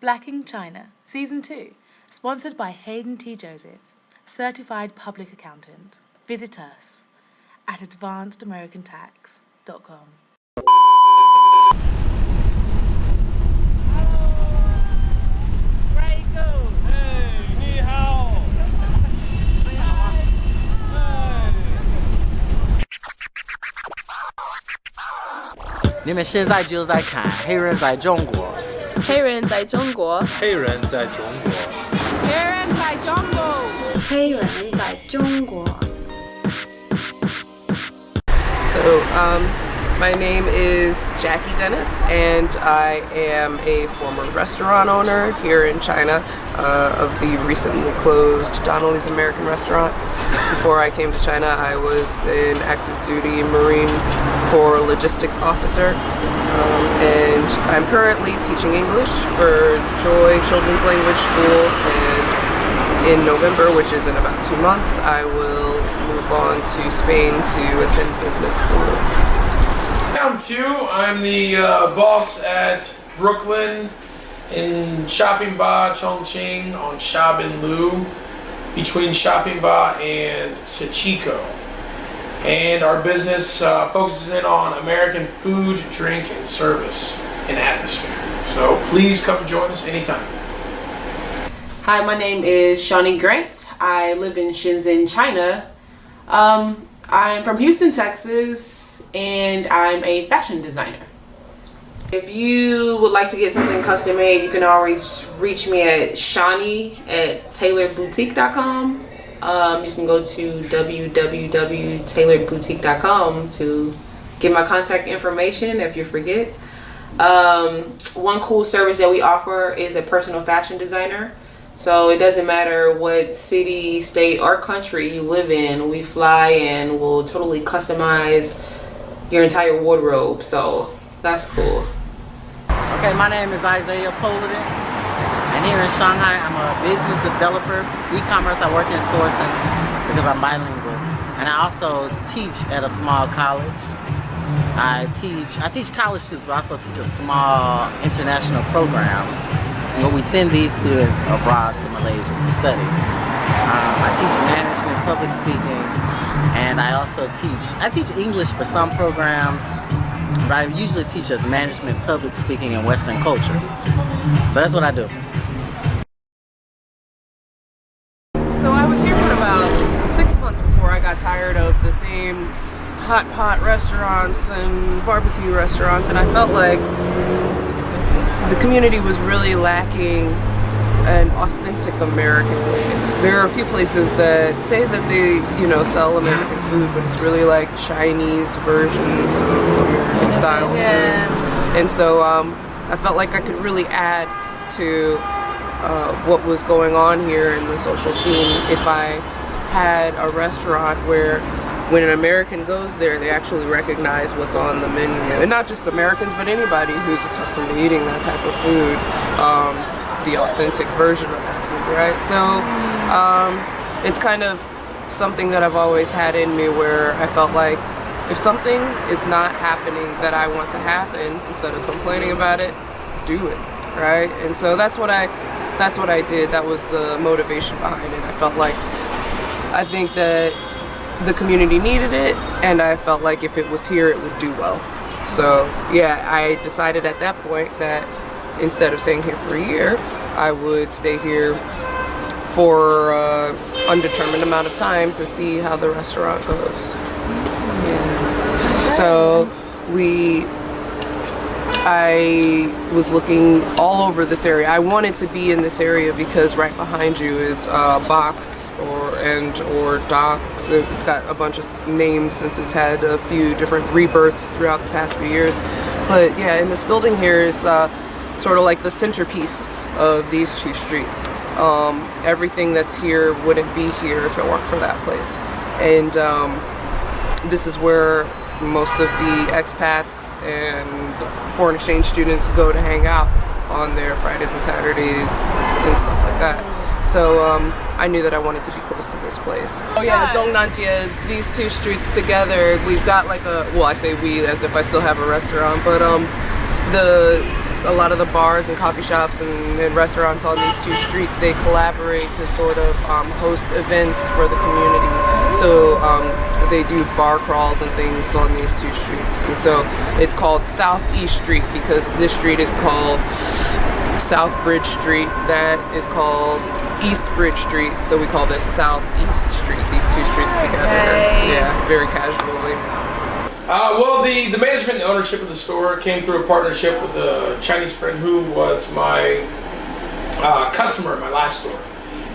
Blacking China, Season 2, sponsored by Hayden T. Joseph, Certified Public Accountant. Visit us at advancedamericantax.com.你们现在就在看黑人在中国。黑人在中国。黑人在中国。黑人在中国。黑人在中国。So, my name is Jackie Dennis, and I am a former restaurant owner here in China of the recently closed Donnellys American restaurant. Before I came to China, I was an active duty Marine Corps logistics officer, and I'm currently teaching English for Joy Children's Language School, and in November, which is in about 2 months, I will move on to Spain to attend business school. I'm Q. I'm the boss at Brooklyn in Shopping Ba, Chongqing on Shabin Lu, between Shopping Ba and Sachiko. And our business focuses in on American food, drink, and service and atmosphere. So please come join us anytime. Hi, my name is Shawnee Grant. I live in Shenzhen, China. I'm from Houston, Texas, and I'm a fashion designer. If you would like to get something custom made, you can always reach me at Shawnee@tailorboutique.com. You can go to www.tailorboutique.com to get my contact information if you forget. One cool service that we offer is a personal fashion designer. So it doesn't matter what city, state, or country you live in, we fly and will totally customize your entire wardrobe. So that's cool. Okay, my name is Isaiah Polidin, and here in Shanghai, I'm a business developer, e-commerce. I work in sourcing because I'm bilingual, and I also teach at a small college. I teach college students, but I also teach a small international program where we send these students abroad to Malaysia to study. I teach management, public speaking, and I also teach English for some programs, but I usually teach as management, public speaking, and Western culture. So that's what I do. So I was here for about 6 months before I got tired of the same hot pot restaurants and barbecue restaurants, and I felt like the community was really lacking an authentic American place. There are a few places that say that they, sell American food, but it's really like Chinese versions of American style food. And so I felt like I could really add to what was going on here in the social scene if I had a restaurant where when an American goes there, they actually recognize what's on the menu. And not just Americans, but anybody who's accustomed to eating that type of food, the authentic version of that food, right? So it's kind of something that I've always had in me where I felt like if something is not happening that I want to happen, instead of complaining about it, do it, right? And so that's what I did. That was the motivation behind it. I think that the community needed it, and I felt like if it was here, it would do well. So yeah, I decided at that point that instead of staying here for a year, I would stay here for an undetermined amount of time to see how the restaurant goes. Yeah. So I was looking all over this area. I wanted to be in this area because right behind you is Box or Docs. It's got a bunch of names since it's had a few different rebirths throughout the past few years. But yeah, and this building here is sort of like the centerpiece of these two streets. Everything that's here wouldn't be here if it weren't for that place. And this is where most of the expats and foreign exchange students go to hang out on their Fridays and Saturdays and stuff like that. So I knew that I wanted to be close to this place. Oh yeah, Dongnanjie is these two streets together. We've got like I say we as if I still have a restaurant, but the a lot of the bars and coffee shops and restaurants on these two streets, they collaborate to sort of host events for the community. So they do bar crawls and things on these two streets. And so it's called Southeast Street because this street is called South Bridge Street. That is called East Bridge Street. So we call this Southeast Street, these two streets together. Okay. Yeah, very casually. Well, the management and ownership of the store came through a partnership with a Chinese friend who was my customer at my last store.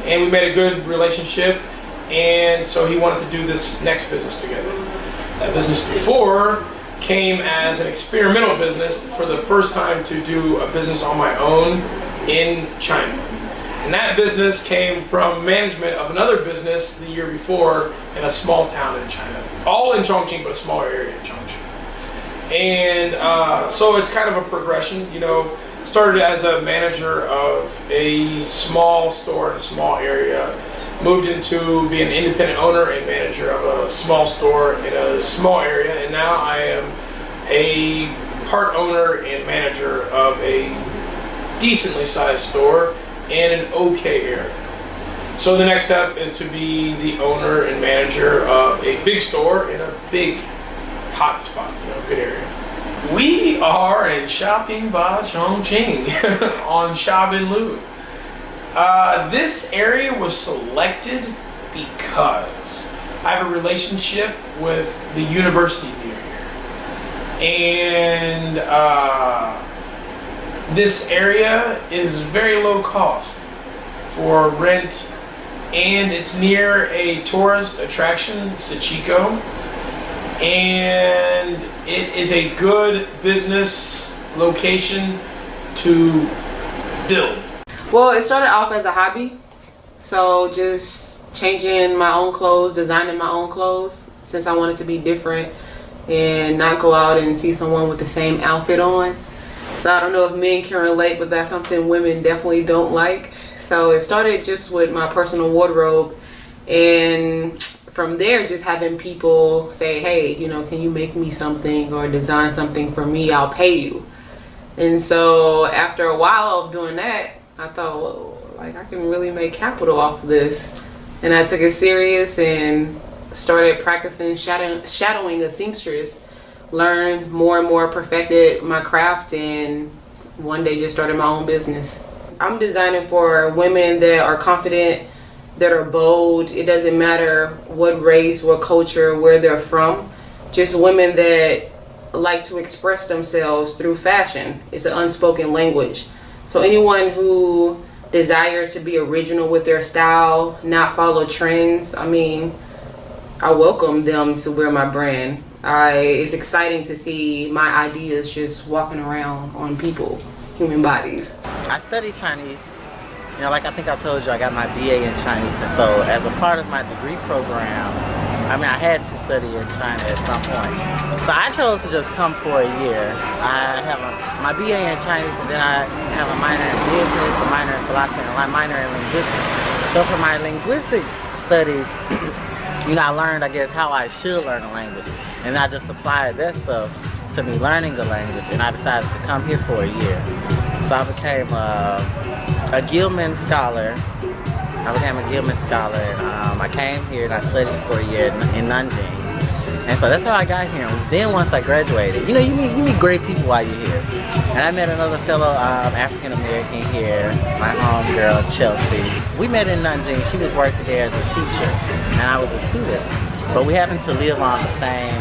And we made a good relationship, and so he wanted to do this next business together. That business before came as an experimental business for the first time to do a business on my own in China. And that business came from management of another business the year before in a small town in China. All in Chongqing, but a smaller area in Chongqing. And so it's kind of a progression, you know. Started as a manager of a small store in a small area, moved into being an independent owner and manager of a small store in a small area, and now I am a part owner and manager of a decently sized store in an okay area. So the next step is to be the owner and manager of a big store in a big hot spot, you know, good area. We are in Shopping Ba Chongqing on Shabin Lu. This area was selected because I have a relationship with the university near here. And this area is very low cost for rent, and it's near a tourist attraction, Sachiko. And it is a good business location to build. Well, it started off as a hobby. So just changing my own clothes, designing my own clothes, since I wanted to be different and not go out and see someone with the same outfit on. So I don't know if men can relate, but that's something women definitely don't like. So it started just with my personal wardrobe, and from there just having people say, hey, you know, can you make me something or design something for me? I'll pay you. And so after a while of doing that, I thought, well, like, I can really make capital off of this. And I took it serious and started practicing shadowing a seamstress, learned more and more, perfected my craft, and one day just started my own business. I'm designing for women that are confident, that are bold. It doesn't matter what race, what culture, where they're from. Just women that like to express themselves through fashion. It's an unspoken language. So anyone who desires to be original with their style, not follow trends, I mean, I welcome them to wear my brand. It's exciting to see my ideas just walking around on people, human bodies. I study Chinese. You know, like I think I told you, I got my BA in Chinese, and so as a part of my degree program, I mean, I had to study in China at some point. So I chose to just come for a year. I have my BA in Chinese, and then I have a minor in business, a minor in philosophy, and a minor in linguistics. So for my linguistics studies, you know, I learned, I guess, how I should learn a language. And I just applied that stuff to me learning a language, and I decided to come here for a year. So I became a Gilman scholar. And I came here and I studied for a year in Nanjing. And so that's how I got here. And then once I graduated, you know, you meet great people while you're here. And I met another fellow African American here, my homegirl Chelsea. We met in Nanjing. She was working there as a teacher, and I was a student. But we happened to live on the same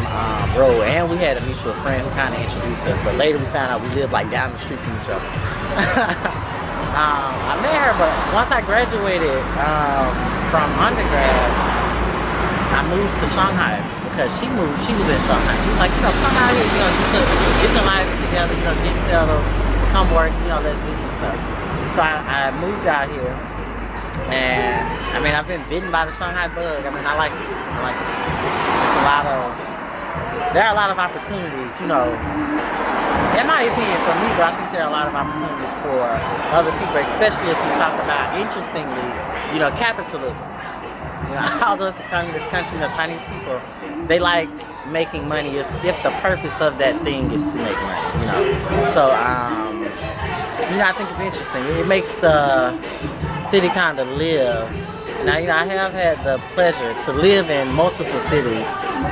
road, and we had a mutual friend who kind of introduced us. But later we found out we lived like down the street from each other. I met her, but once I graduated from undergrad, I moved to Shanghai because she was in Shanghai. She was like, you know, come out here, you know, get your life together, you know, get settled, come work, you know, let's do some stuff. So I moved out here, and I mean, I've been bitten by the Shanghai bug. I mean, I like it. There are a lot of opportunities, you know. In my opinion, for me, but I think there are a lot of opportunities for other people, especially if you talk about, interestingly, you know, capitalism. You know, all those come to this country, you know, Chinese people, they like making money if the purpose of that thing is to make money, you know. So I think it's interesting. It makes the city kind of live. Now, I have had the pleasure to live in multiple cities.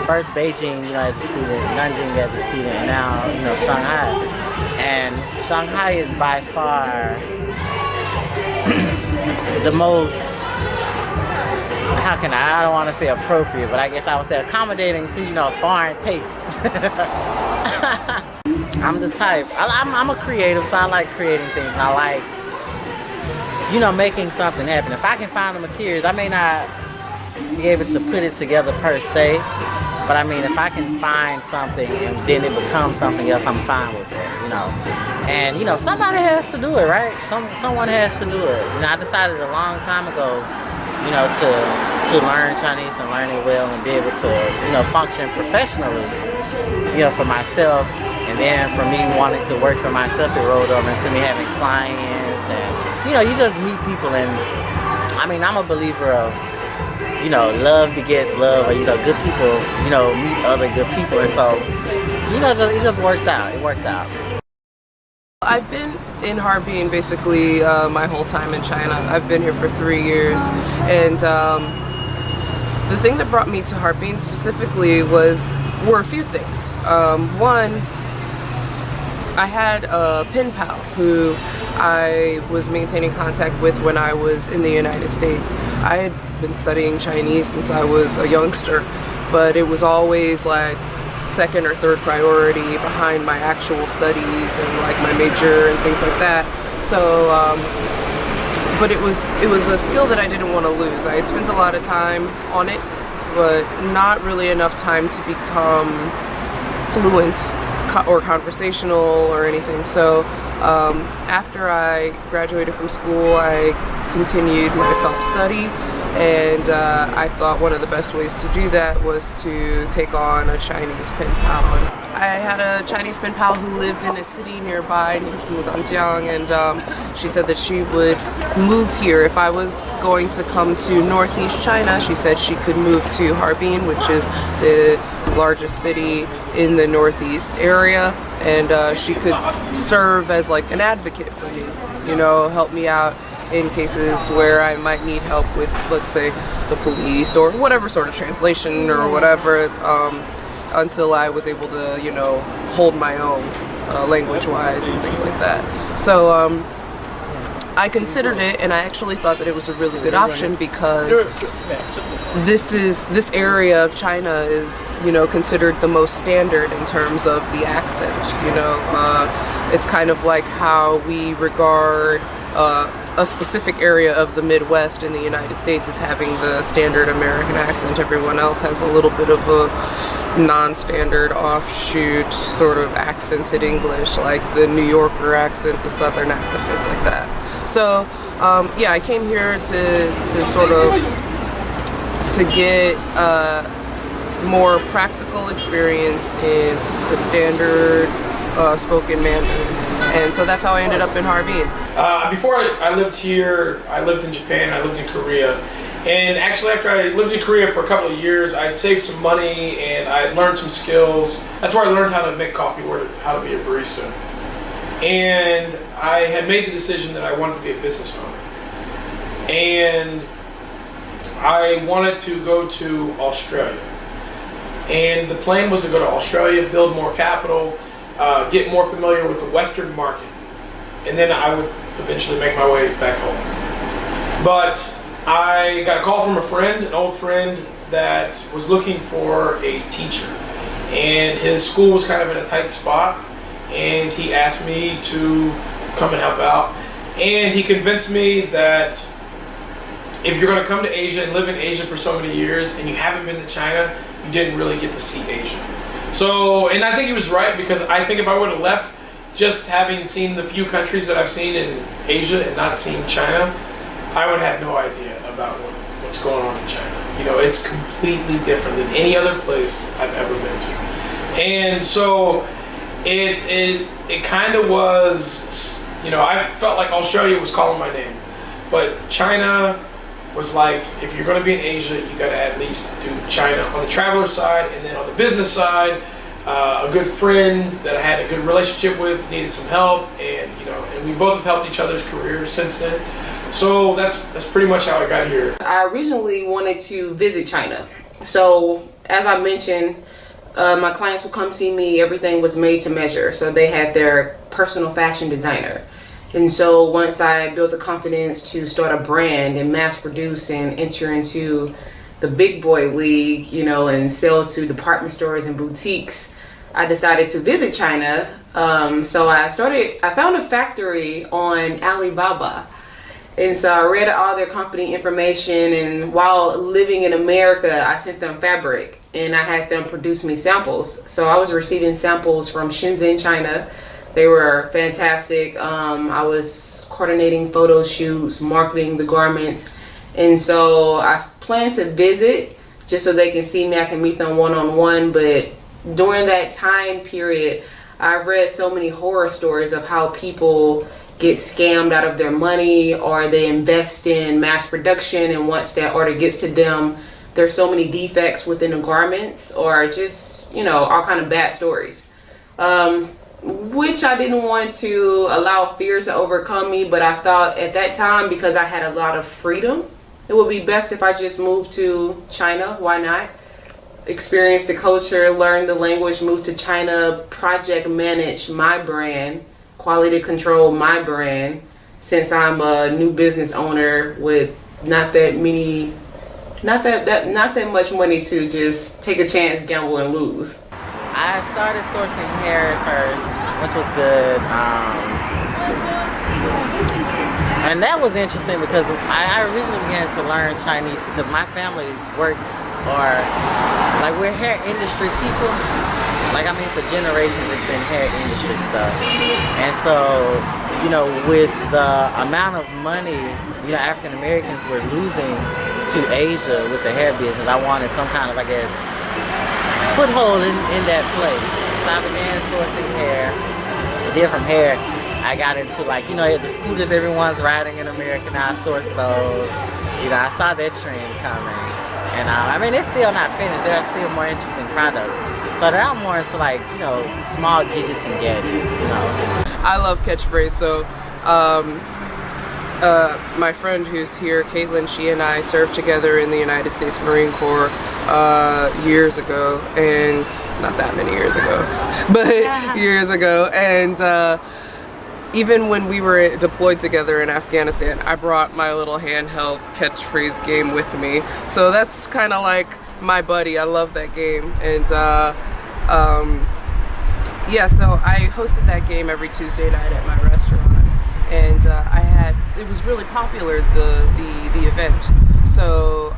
First Beijing, as a student, Nanjing as a student, and now, Shanghai. And Shanghai is by far the most, I don't want to say appropriate, but I guess I would say accommodating to, foreign tastes. I'm the type, I'm a creative, so I like creating things, and I like, making something happen. If I can find the materials, I may not be able to put it together per se, but if I can find something and then it becomes something else, I'm fine with it, And, somebody has to do it, right? Someone has to do it. I decided a long time ago, to learn Chinese and learn it well and be able to, function professionally, for myself. And then for me wanting to work for myself, it rolled over into me having clients and, you just meet people. And I'm a believer of, love begets love, or, good people, meet other good people. And so, it just worked out. It worked out. I've been in Harbin basically my whole time in China. I've been here for 3 years, and the thing that brought me to Harbin specifically were a few things. One, I had a pen pal who I was maintaining contact with when I was in the United States. I had been studying Chinese since I was a youngster, but it was always like second or third priority behind my actual studies and like my major and things like that. So, but it was a skill that I didn't want to lose. I had spent a lot of time on it, but not really enough time to become fluent or conversational or anything. So after I graduated from school, I continued my self-study, and I thought one of the best ways to do that was to take on a Chinese pen pal. I had a Chinese pen pal who lived in a city nearby named Mudanjiang, and she said that she would move here. If I was going to come to Northeast China, she said she could move to Harbin, which is the largest city in the Northeast area, and she could serve as like an advocate for me, help me out in cases where I might need help with, let's say, the police or whatever sort of translation or whatever, until I was able to, hold my own language-wise and things like that. So I considered it, and I actually thought that it was a really good option because this area of China is, considered the most standard in terms of the accent. It's kind of like how we regard a specific area of the Midwest in the United States as having the standard American accent. Everyone else has a little bit of a non-standard offshoot sort of accented English, like the New Yorker accent, the Southern accent, things like that. So yeah, I came here to sort of to get more practical experience in the standard spoken Mandarin. And so that's how I ended up in Harbin. Before I lived here, I lived in Japan, I lived in Korea. And actually after I lived in Korea for a couple of years, I'd saved some money and I'd learned some skills. That's where I learned how to make coffee, how to be a barista. And I had made the decision that I wanted to be a business owner. And I wanted to go to Australia. And the plan was to go to Australia, build more capital, get more familiar with the Western market, and then I would eventually make my way back home. But I got a call from a friend, an old friend, that was looking for a teacher, and his school was kind of in a tight spot, and he asked me to come and help out, and he convinced me that if you're going to come to Asia and live in Asia for so many years and you haven't been to China, you didn't really get to see Asia. So, and I think he was right, because I think if I would have left just having seen the few countries that I've seen in Asia and not seen China, I would have no idea about what's going on in China. It's completely different than any other place I've ever been to. And so it kind of was, I felt like Australia was calling my name, but China was like, if you're going to be in Asia, you got to at least do China on the traveler side, and then on the business side, a good friend that I had a good relationship with needed some help, and we both have helped each other's careers since then. So that's pretty much how I got here. I originally wanted to visit China. So as I mentioned, my clients would come see me. Everything was made to measure. So they had their personal fashion designer. And so once I built the confidence to start a brand and mass produce and enter into the big boy league, you know, and sell to department stores and boutiques, I decided to visit China. So I found a factory on Alibaba. And so I read all their company information, and while living in America, I sent them fabric and I had them produce me samples. So I was receiving samples from Shenzhen, China. They were fantastic. I was coordinating photo shoots, marketing the garments. And so I plan to visit just so they can see me. I can meet them one-on-one. But during that time period, I've read so many horror stories of how people get scammed out of their money, or they invest in mass production, and once that order gets to them, there's so many defects within the garments, or just, you know, all kind of bad stories. Which I didn't want to allow fear to overcome me, but I thought at that time, because I had a lot of freedom, it would be best if I just moved to China. Why not? Experience the culture, learn the language, move to China, project manage my brand, quality control my brand, since I'm a new business owner with not that much money to just take a chance, gamble, and lose. I started sourcing hair at first, which was good. And that was interesting because I originally began to learn Chinese because my family works, or like we're hair industry people. Like, I mean, for generations it's been hair industry stuff. And so, you know, with the amount of money, you know, African Americans were losing to Asia with the hair business, I wanted some kind of, I guess, foothold in that place. So I began sourcing hair. Then from hair, I got into, like, you know, the scooters everyone's riding in America, now I source those. You know, I saw that trend coming. And I mean, it's still not finished. There are still more interesting products. So now I'm more into, like, you know, small gadgets and gadgets, you know. I love catchphrase. So my friend who's here, Caitlin, she and I served together in the United States Marine Corps years ago, and not that many years ago, but years ago. And even when we were deployed together in Afghanistan, I brought my little handheld catchphrase game with me. So that's kind of like my buddy. I love that game. And yeah, so I hosted that game every Tuesday night at my restaurant, and it was really popular, the event. So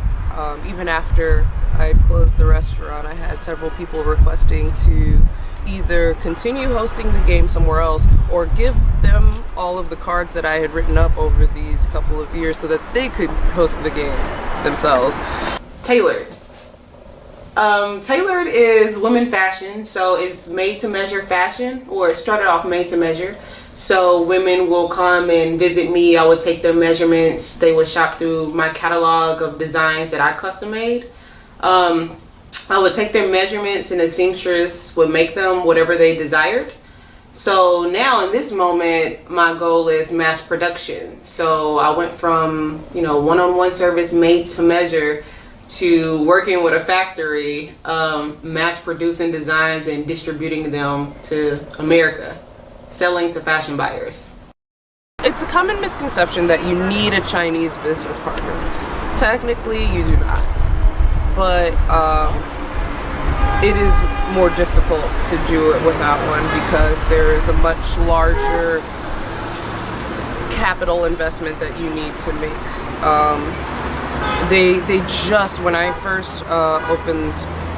even after I closed the restaurant, I had several people requesting to either continue hosting the game somewhere else or give them all of the cards that I had written up over these couple of years so that they could host the game themselves. Tailored. Tailored is women fashion, so it's made to measure fashion, or it started off made to measure. So women will come and visit me, I would take their measurements, they would shop through my catalog of designs that I custom made. I would take their measurements and the seamstress would make them whatever they desired. So now in this moment, my goal is mass production. So I went from, you know, one-on-one service made to measure to working with a factory, mass producing designs and distributing them to America, selling to fashion buyers. It's a common misconception that you need a Chinese business partner. Technically, you do not. But it is more difficult to do it without one because there is a much larger capital investment that you need to make. They just, when I first opened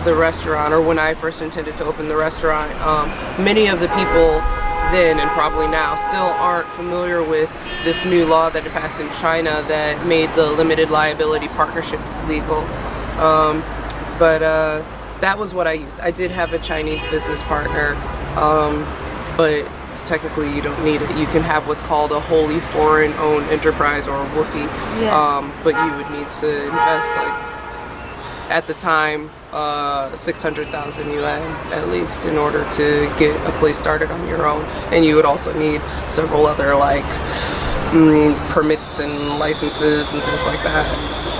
the restaurant, or when I first intended to open the restaurant, many of the people then and probably now still aren't familiar with this new law that passed in China that made the limited liability partnership legal. But that was what I used. I did have a Chinese business partner, but technically you don't need it. You can have what's called a wholly foreign owned enterprise, or a WOFE, but you would need to invest like at the time 600,000 yuan at least in order to get a place started on your own, and you would also need several other like permits and licenses and things like that.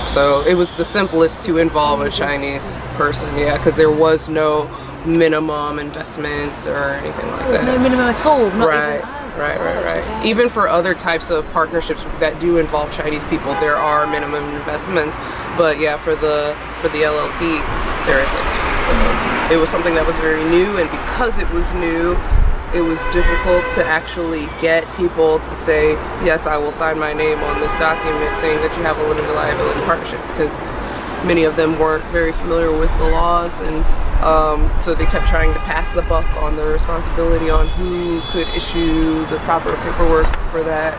So it was the simplest to involve a Chinese person, yeah, because there was no minimum investments or anything like that. There's no minimum at all. Not Right. even, Right. Even for other types of partnerships that do involve Chinese people, there are minimum investments. But yeah, for the LLP, there isn't. So it was something that was very new, and because it was new, it was difficult to actually get people to say, yes, I will sign my name on this document saying that you have a limited liability partnership, because many of them weren't very familiar with the laws, and so they kept trying to pass the buck on the responsibility on who could issue the proper paperwork for that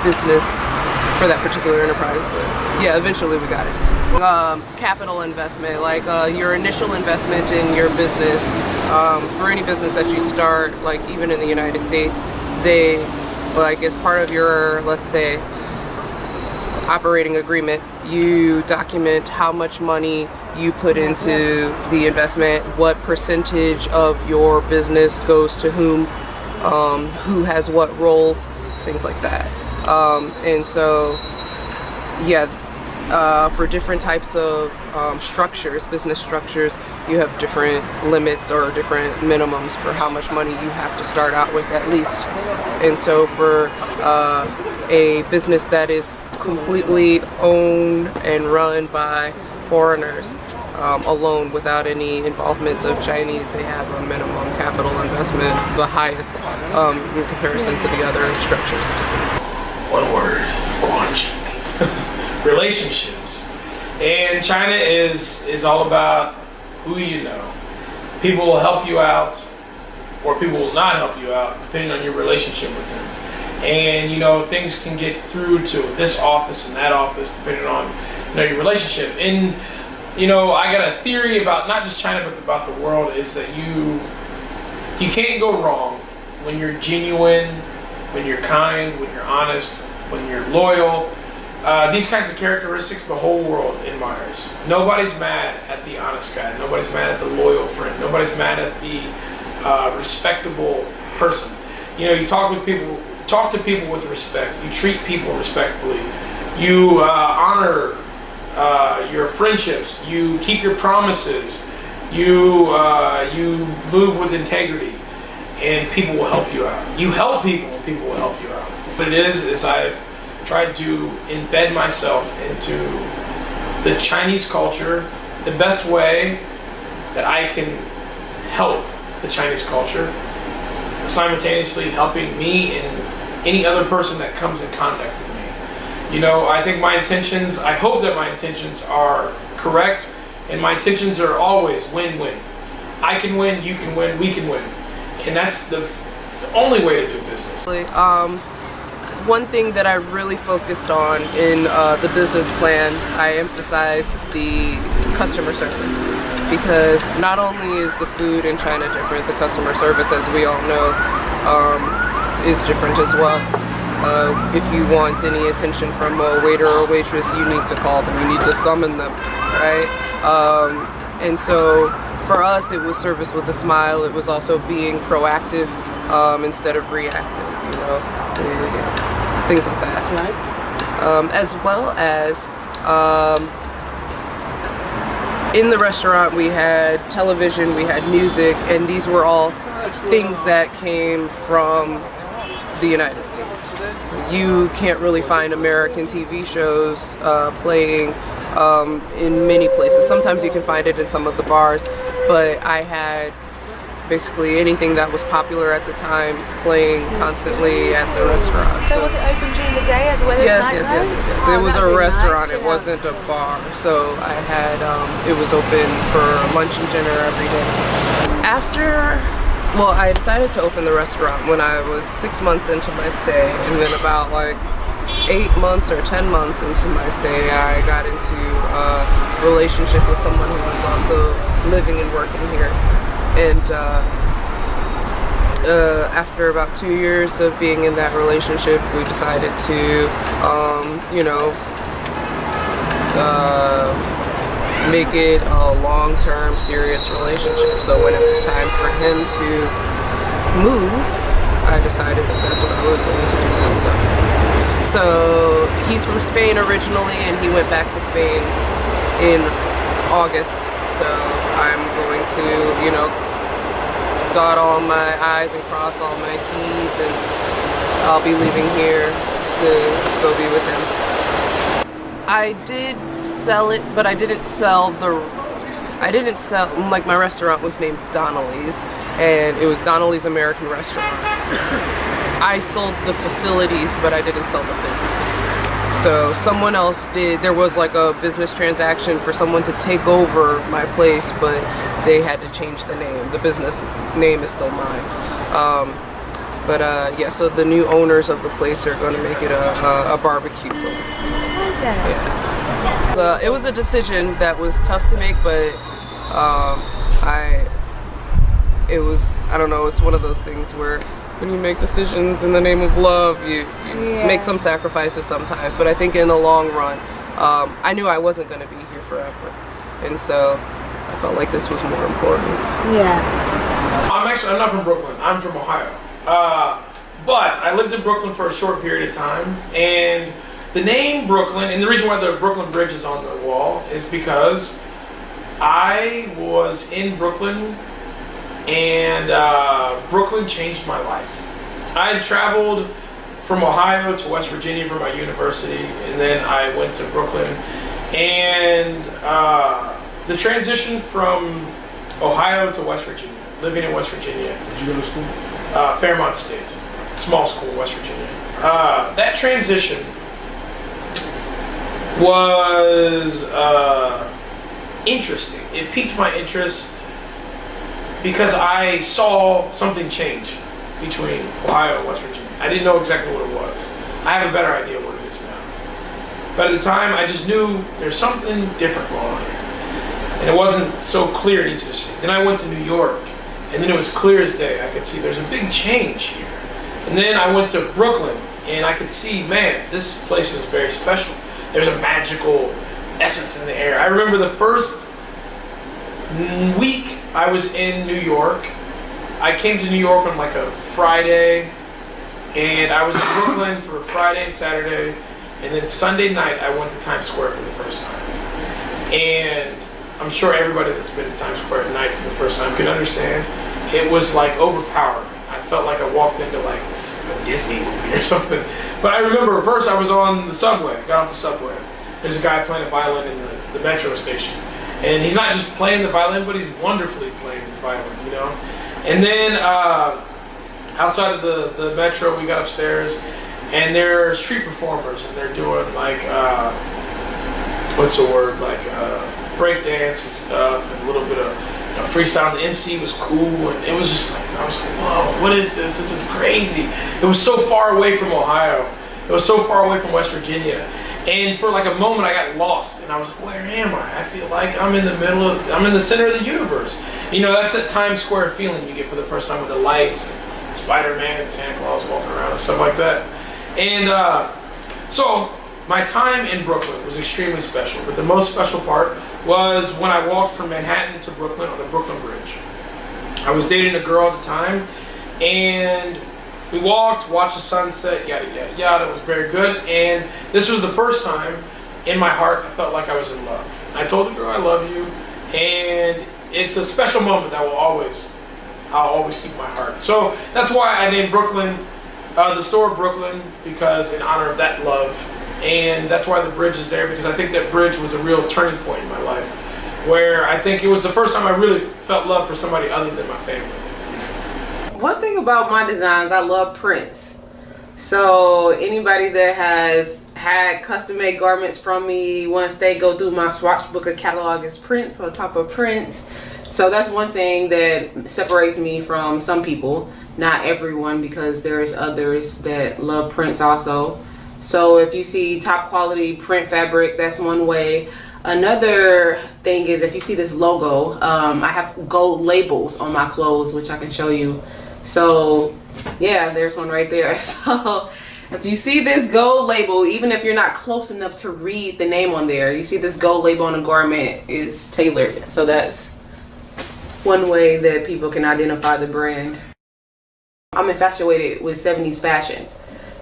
business, for that particular enterprise. But yeah, eventually we got it. Capital investment, like your initial investment in your business, for any business that you start, like even in the United States, they, like as part of your, let's say, operating agreement, you document how much money you put into the investment, what percentage of your business goes to whom, who has what roles, things like that. And so, yeah, for different types of structures, business structures, you have different limits or different minimums for how much money you have to start out with at least. And so for a business that is completely owned and run by foreigners alone without any involvement of Chinese, they have a minimum capital investment, the highest in comparison to the other structures. One word, guanxi. Relationships. And China is all about who you know. People will help you out, or people will not help you out, depending on your relationship with them. And you know, things can get through to this office and that office depending on, you know, your relationship. And you know, I got a theory about not just China but about the world, is that you can't go wrong when you're genuine, when you're kind, when you're honest, when you're loyal. These kinds of characteristics the whole world admires. Nobody's mad at the honest guy. Nobody's mad at the loyal friend. Nobody's mad at the respectable person. You know, you talk to people with respect. You treat people respectfully. You honor your friendships. You keep your promises. You move with integrity, and people will help you out. You help people, and people will help you out. What it is I've tried to embed myself into the Chinese culture the best way that I can help the Chinese culture, simultaneously helping me and any other person that comes in contact with me. You know, I think I hope that my intentions are correct, and my intentions are always win-win. I can win, you can win, we can win. And that's the only way to do business. One thing that I really focused on in the business plan, I emphasized the customer service, because not only is the food in China different, the customer service, as we all know, is different as well. If you want any attention from a waiter or waitress, you need to call them, you need to summon them, right? And so for us, it was service with a smile. It was also being proactive instead of reactive, you know, things like that. Right. As well as in the restaurant, we had television, we had music, and these were all things that came from the United States. You can't really find American TV shows playing in many places. Sometimes you can find it in some of the bars, but I had basically anything that was popular at the time playing constantly at the restaurant. So was it open during the day as well as yes, nighttime? Yes. It was a restaurant. It wasn't a bar. So I had it was open for lunch and dinner every day. I decided to open the restaurant when I was 6 months into my stay, and then about like 8 months or 10 months into my stay, I got into a relationship with someone who was also living and working here. And after about 2 years of being in that relationship, we decided to, make it a long-term, serious relationship. So when it was time for him to move, I decided that that's what I was going to do also. So he's from Spain originally, and he went back to Spain in August. So I'm going to, you know, dot all my I's and cross all my T's, and I'll be leaving here to go be with him. I did sell it, but I didn't sell, like my restaurant was named Donnellys, and it was Donnellys American Restaurant. I sold the facilities, but I didn't sell the business. So someone else did, there was like a business transaction for someone to take over my place, but they had to change the name. The business name is still mine. Yeah, so the new owners of the place are going to make it a barbecue place. Yeah. It was a decision that was tough to make, but I don't know, it's one of those things where when you make decisions in the name of love, you make some sacrifices sometimes. But I think in the long run, I knew I wasn't going to be here forever. And so I felt like this was more important. Yeah. I'm not from Brooklyn. I'm from Ohio. But I lived in Brooklyn for a short period of time, and the name Brooklyn, and the reason why the Brooklyn Bridge is on the wall is because I was in Brooklyn, and Brooklyn changed my life. I had traveled from Ohio to West Virginia for my university, and then I went to Brooklyn, and the transition from Ohio to West Virginia, living in West Virginia. Did you go to school? Fairmont State, small school in West Virginia. That transition was interesting. It piqued my interest because I saw something change between Ohio and West Virginia. I didn't know exactly what it was. I have a better idea what it is now. But at the time, I just knew there's something different going on here. And it wasn't so clear and easy to see. Then I went to New York, and then it was clear as day. I could see there's a big change here. And then I went to Brooklyn, and I could see, man, this place is very special. There's a magical essence in the air. I remember the first week I was in New York. I came to New York on like a Friday, and I was in Brooklyn for Friday and Saturday, and then Sunday night I went to Times Square for the first time. And I'm sure everybody that's been to Times Square at night for the first time can understand. It was like overpowering. I felt like I walked into like a Disney movie or something. But I remember first I was on the subway, got off the subway. There's a guy playing a violin in the metro station. And he's not just playing the violin, but he's wonderfully playing the violin, you know? And then outside of the metro, we got upstairs, and there are street performers, and they're doing like, what's the word, like break dance and stuff, and a little bit of freestyle. The MC was cool, and it was just like, I was like, whoa, what is this? This is crazy. It was so far away from Ohio. It was so far away from West Virginia. And for like a moment I got lost, and I was like, where am I? I feel like I'm in the center of the universe. You know, that's that Times Square feeling you get for the first time with the lights, and Spider-Man and Santa Claus walking around and stuff like that. And so my time in Brooklyn was extremely special, but the most special part was when I walked from Manhattan to Brooklyn on the Brooklyn Bridge. I was dating a girl at the time, and we walked, watched the sunset, yada, yada, yada. It was very good. And this was the first time in my heart I felt like I was in love. I told the girl I love you, and it's a special moment that I'll always keep in my heart. So that's why I named Brooklyn, the store Brooklyn, because in honor of that love. And that's why the bridge is there, because I think that bridge was a real turning point in my life, where I think it was the first time I really felt love for somebody other than my family. One thing about my designs, I love prints. So anybody that has had custom made garments from me, once they go through my swatch book of catalog, is prints on top of prints. So that's one thing that separates me from some people, not everyone, because there's others that love prints also. So if you see top quality print fabric, that's one way. Another thing is if you see this logo, I have gold labels on my clothes, which I can show you. So yeah, there's one right there. So If you see this gold label, even if you're not close enough to read the name on there, you see this gold label on a garment is tailored. So that's one way that people can identify the brand. I'm infatuated with 70s fashion.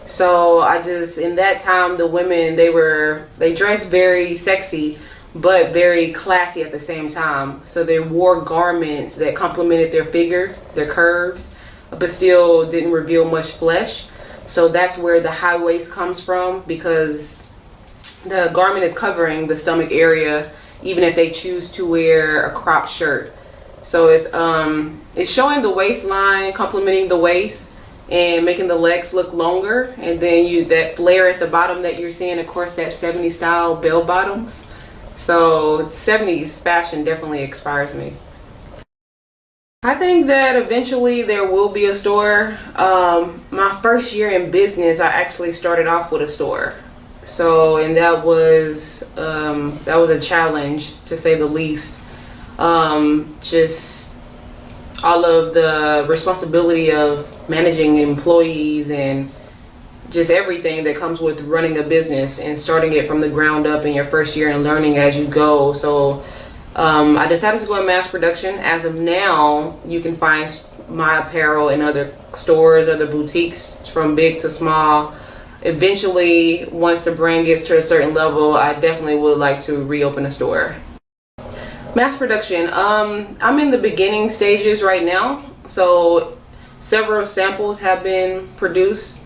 So in that time, the women, they dressed very sexy, but very classy at the same time. So they wore garments that complemented their figure, their curves, but still didn't reveal much flesh. So that's where the high waist comes from, because the garment is covering the stomach area, even if they choose to wear a cropped shirt. So it's showing the waistline, complementing the waist, and making the legs look longer. And then that flare at the bottom that you're seeing, of course, that 70s style bell bottoms. So 70s fashion definitely inspires me. I think that eventually there will be a store. My first year in business, I actually started off with a store. So, and that was a challenge, to say the least. Just all of the responsibility of managing employees and just everything that comes with running a business and starting it from the ground up in your first year and learning as you go. So I decided to go in mass production. As of now, you can find my apparel in other stores, other boutiques, from big to small. Eventually, once the brand gets to a certain level, I definitely would like to reopen a store. Mass production, I'm in the beginning stages right now. So several samples have been produced.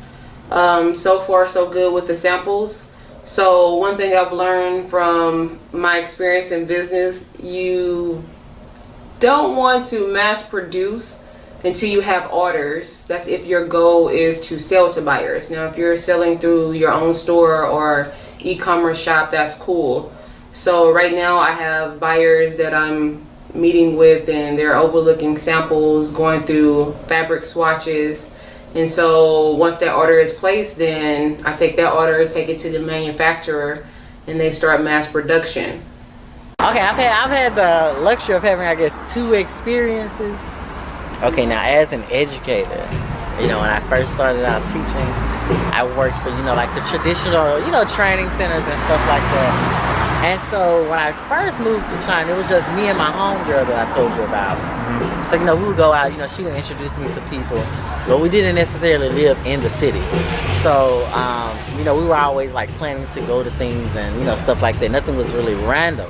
So far so good with the samples. So one thing I've learned from my experience in business, you don't want to mass produce until you have orders. That's if your goal is to sell to buyers. Now, if you're selling through your own store or e-commerce shop, that's cool. So right now I have buyers that I'm meeting with, and they're overlooking samples, going through fabric swatches. And so once that order is placed, then I take that order, take it to the manufacturer, and they start mass production. Okay, I've had the luxury of having, I guess, 2 experiences. Okay, now as an educator, when I first started out teaching, I worked for, like the traditional, training centers and stuff like that. And so when I first moved to China, it was just me and my homegirl that I told you about. So, we would go out, she would introduce me to people, but we didn't necessarily live in the city. So, we were always like planning to go to things and, stuff like that. Nothing was really random.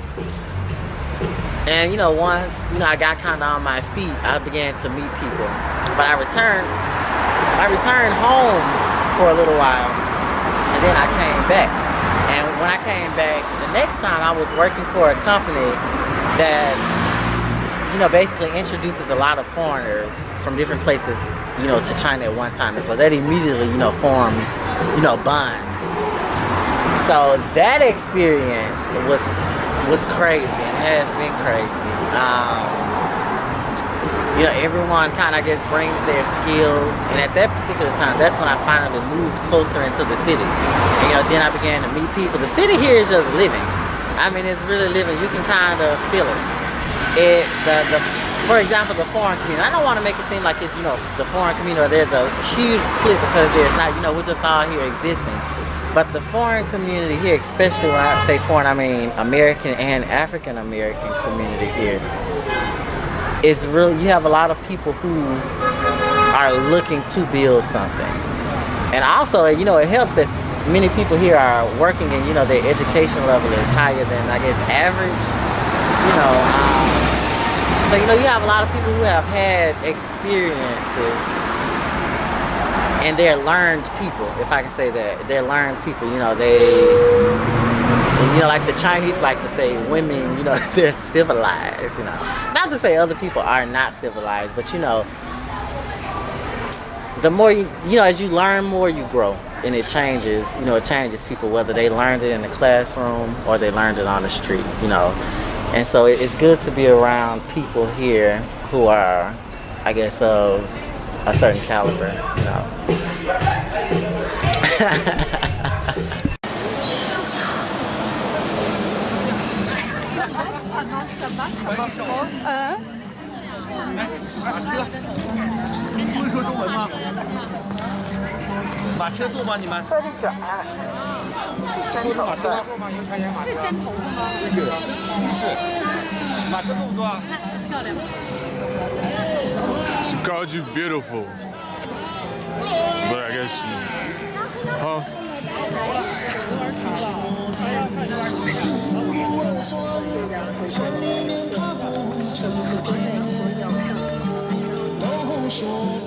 And, once, I got kind of on my feet, I began to meet people. But I returned home for a little while, and then I came back. And when I came back, the next time I was working for a company that, basically introduces a lot of foreigners from different places, to China at one time. And so that immediately, forms, bonds. So that experience was crazy and has been crazy. Everyone kind of, I guess, brings their skills. And at that particular time, that's when I finally moved closer into the city. And, then I began to meet people. The city here is just living. I mean, it's really living. You can kind of feel it. For example, the foreign community. I don't want to make it seem like it's, the foreign community, or there's a huge split, because there's not, we're just all here existing. But the foreign community here, especially when I say foreign, I mean American and African American community here, is really, you have a lot of people who are looking to build something. And also, it helps that many people here are working, and, their education level is higher than, I guess, average. So, you have a lot of people who have had experiences, and they're learned people, if I can say that. They're learned people, like the Chinese like to say women, they're civilized, Not to say other people are not civilized, but, the more as you learn more, you grow. And it changes, it changes people, whether they learned it in the classroom or they learned it on the street, And so it's good to be around people here who are, I guess, of a certain caliber, 马车坐吗？你们？这里卷啊，真头马车坐吗？你们看一下马车。是真头的吗？是。马车坐不坐啊？漂亮。 She called you beautiful, but I guess, huh? 说